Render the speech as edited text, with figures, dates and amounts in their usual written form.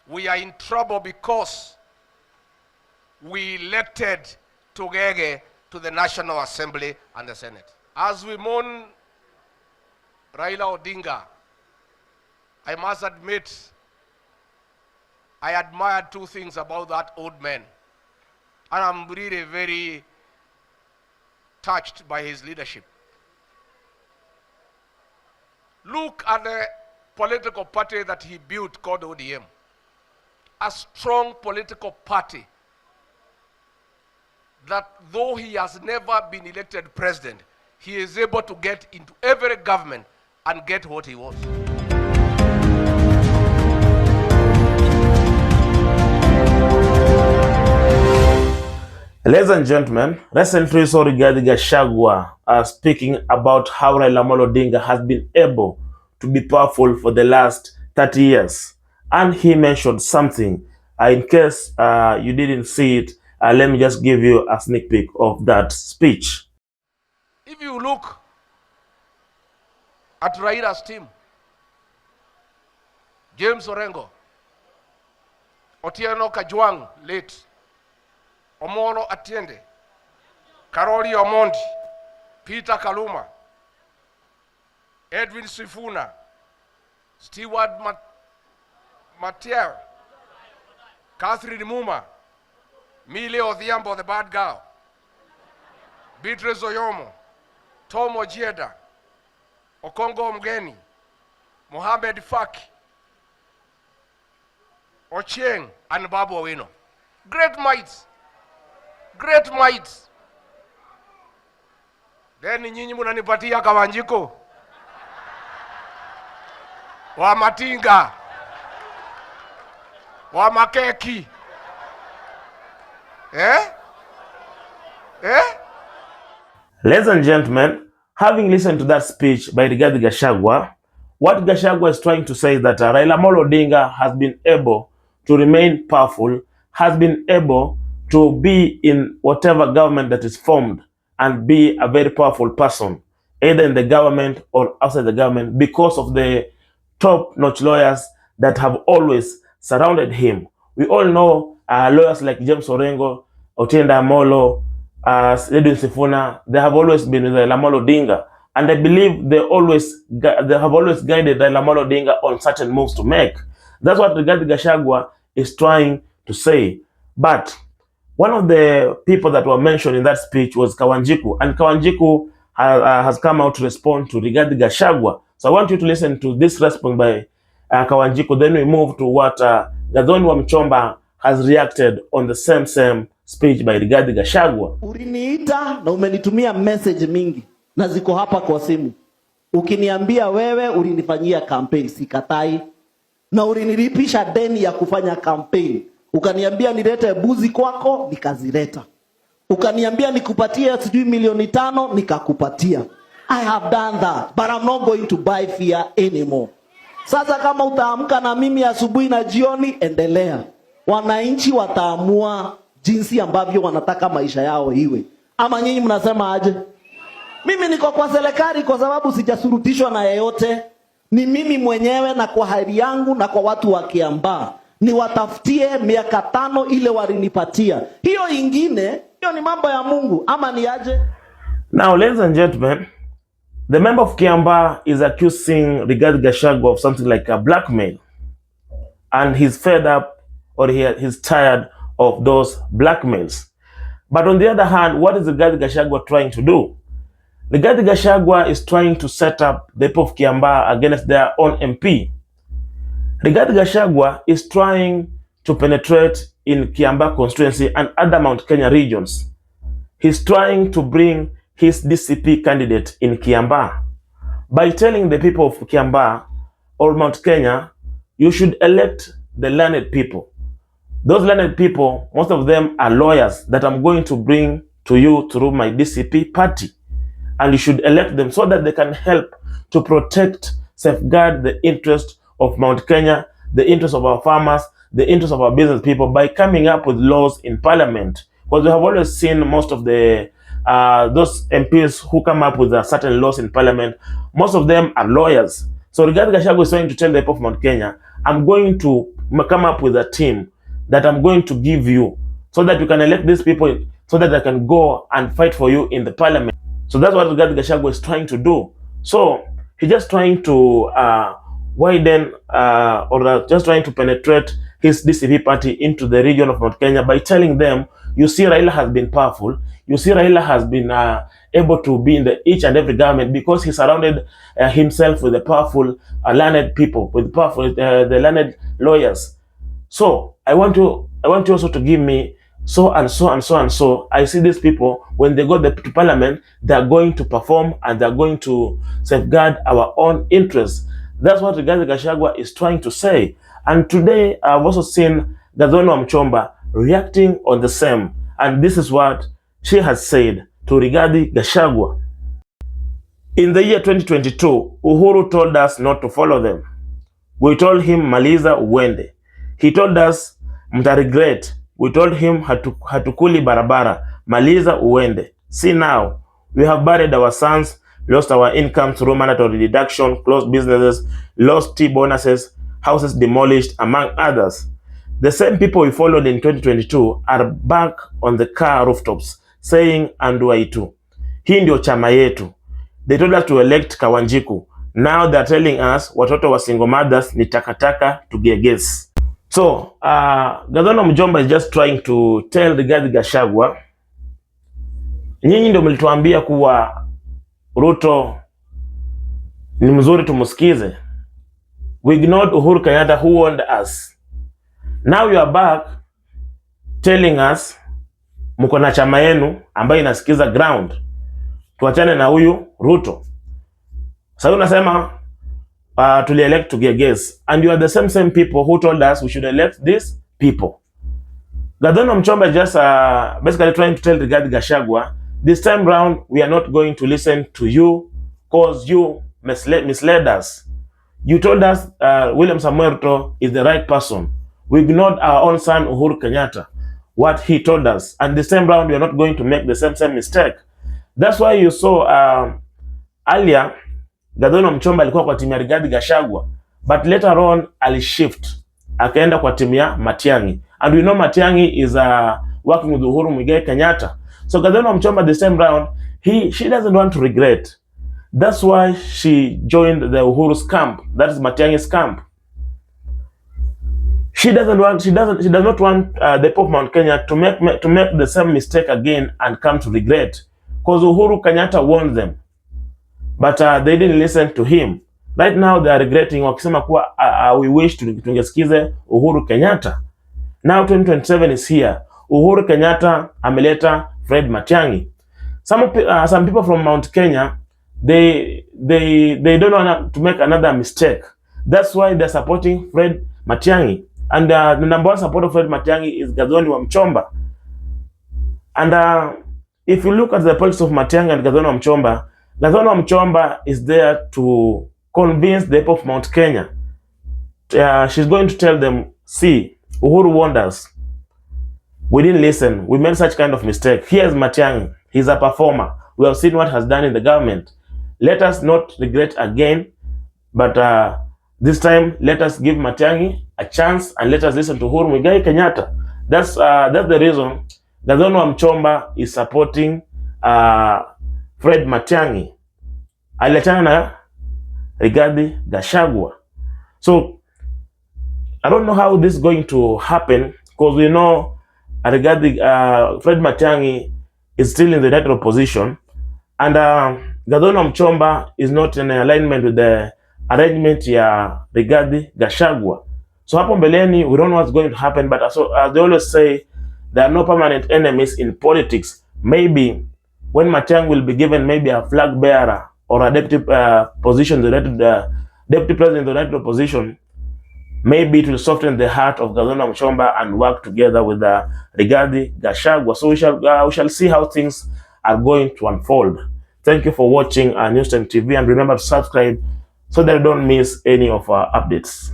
We are in trouble because we elected Tugeges to the National Assembly and the Senate. As we mourn Raila Odinga, I must admit, I admire two things about that old man. And I'm really very touched by his leadership. Look at the political party that he built called ODM. A strong political party that though he has never been elected president, he is able to get into every government and get what he wants. Ladies and gentlemen, recently saw Gashagua speaking about how Raila Odinga has been able to be powerful for the last 30 years. And he mentioned something. In case you didn't see it, let me just give you a sneak peek of that speech. If you look at Raila's team, James Orengo, Otieno Kajwang, late, Omolo Atiende, Karoli Omondi, Peter Kaluma, Edwin Sifuna, Stewart Matiel, Catherine Muma, Mile Odhiambo, the bad girl, Beatrice Oyomo, Tom Ojieda, Okongo Mgeni, Mohamed Faki, Ochieng, and Babu Owino. Great minds. Great minds. Then nyinyi munanipatia Kawanjiko wa Matinga wa Makeki. Ladies and gentlemen, having listened to that speech by Gachagua, what Gachagua is trying to say is that Raila Odinga has been able to remain powerful, has been able to be in whatever government that is formed and be a very powerful person, either in the government or outside the government, because of the top-notch lawyers that have always surrounded him. We all know lawyers like James Orengo, Otienda Amolo, Edwin Sifuna. They have always been with Raila Odinga, and I believe they have always guided Raila Odinga on certain moves to make. That's what Gachagua is trying to say. But one of the people that were mentioned in that speech was Kawanjiku, and Kawanjiku has come out to respond to Gachagua. So I want you to listen to this response by Kawanjiku. Then we move to what Gathoni Wamuchomba has reacted on the same speech by Gachagua. Uliniita na umenitumia message mingi na ziko hapa kwa simu. Ukiniambia wewe ulinifanyia campaign, sikatai. Na ulinilipisha deni ya kufanya campaign. Ukaniambia nilete buzi kwako, nikazileta. Ukaniambia nikupatie sijui milioni 5, nikakupatia. I have done that, but I'm not going to buy fear anymore. Sasa kama utaamka na mimi asubuhi na jioni, endelea. Wananchi wataamua jinsi ambavyo wanataka maisha yao iwe. Ama nyinyi mnasema aje? Mimi niko kwa serikali kwa sababu sijasurutishwa na yeyote. Ni mimi mwenyewe na kwa hali yangu na kwa watu wa Kiambaa. Ni watafutie miaka 5 ile walinipatia. Hiyo ingine, hiyo ni mambo ya Mungu. Ama ni aje? Now, ladies and gentlemen, the member of Kiambaa is accusing Gachagua of something like a blackmail. And he's fed up, or he's tired of those blackmails. But on the other hand, what is Gachagua trying to do? Gachagua is trying to set up the people of Kiambaa against their own MP. Gachagua is trying to penetrate in Kiambaa constituency and other Mount Kenya regions. He's trying to bring his DCP candidate in Kiambaa by telling the people of Kiambaa or Mount Kenya, you should elect the learned people. Those learned people, most of them are lawyers that I'm going to bring to you through my DCP party. And you should elect them so that they can help to protect, safeguard the interest of Mount Kenya, the interest of our farmers, the interest of our business people by coming up with laws in parliament. Because we have always seen most of the those MPs who come up with certain laws in parliament, most of them are lawyers. So Gachagua is trying to tell the people of Mount Kenya, I'm going to come up with a team that I'm going to give you so that you can elect these people so that they can go and fight for you in the parliament. So that's what Gachagua is trying to do. So he's just trying to widen or just trying to penetrate his DCP party into the region of Mount Kenya by telling them, you see, Raila has been powerful. You see, Raila has been able to be in each and every government because he surrounded himself with the powerful, learned people, with powerful, the learned lawyers. So I want you also to give me so and so and so and so. I see these people, when they go to parliament, they are going to perform and they are going to safeguard our own interests. That's what Gachagua is trying to say. And today I've also seen Gathoni Wamuchomba reacting on the same. And this is what she has said to Gachagua. In the year 2022, Uhuru told us not to follow them. We told him maliza uende. He told us mta regret. We told him hatukuli barabara, maliza uende. See now, we have buried our sons, lost our income through mandatory deduction, closed businesses, lost T bonuses, houses demolished, among others. The same people we followed in 2022 are back on the car rooftops saying Anduaitu. Hii ndio chama yetu. They told us to elect Kawanjiku. Now they're telling us watoto wa single mothers ni takataka Tugeges. So, Gathoni Wamuchomba is just trying to tell Gachagua, nyinyi ndio mlituambia kuwa Ruto ni mzuri tumusikize. We ignored Uhuru Kenyatta who warned us. Now you are back telling us mko na chama yenu ambayo inasikiza ground. Tuachane na huyu Ruto. Sasa unasema tuli-elect Tugeges, and you are the same people who told us we should elect these people. Gathoni Wamuchomba is just basically trying to tell Gachagua, this time round we are not going to listen to you because you misled us. You told us William Samoei Ruto is the right person. We ignored our own son Uhuru Kenyatta, what he told us, and this time round we are not going to make the same mistake. That's why you saw earlier Gathoni Wamuchomba alikuwa kwa timu ya Gachagua, but later on alishift akaenda kwa timu ya Matiang'i, and we know Matiang'i is working with Uhuru Muigai Kenyatta. So Gathoni Wamuchomba this time round, she doesn't want to regret. That's why she joined the Uhuru's camp, that is Matiang'i's camp. She does not want the people of Mount Kenya to make the same mistake again and come to regret, because Uhuru Kenyatta warned them. But they didn't listen to him. Right now they are regretting, wakisema kuwa we wish tungesikize Uhuru Kenyatta. Now 2027 is here. Uhuru Kenyatta ameleta Fred Matiang'i. Some people from Mount Kenya, they don't want to make another mistake. That's why they're supporting Fred Matiang'i. And the number one supporter of Fred Matiang'i is Gathoni Wamuchomba. And if you look at the politics of Matiang'i and Gathoni Wamuchomba, Gathoni Wamuchomba is there to convince the people of Mount Kenya. She's going to tell them, see, Uhuru warned us. We didn't listen. We made such kind of mistake. Here's Matiang'i. He's a performer. We have seen what has done in the government. Let us not regret again, but this time let us give Matiang'i a chance and let us listen to Uhuru Muigai Kenyatta. That's the reason Gathoni Wamuchomba is supporting Fred Matiang'i. Aliachana na Gachagua. So I don't know how this is going to happen, because we know Fred Matiang'i is still in the electoral position, and Gathoni Wamuchomba is not in alignment with the arrangement ya Gachagua. So hapo mbeleni, we don't know what's going to happen, but as they always say, there are no permanent enemies in politics. Maybe when Matiang'i will be given maybe a flag bearer or a deputy position, the deputy president in the electoral position, maybe it will soften the heart of Gathoni Wamuchomba and work together with Gachagua. So we shall see how things are going to unfold. Thank you for watching News Time TV, and remember to subscribe so that you don't miss any of our updates.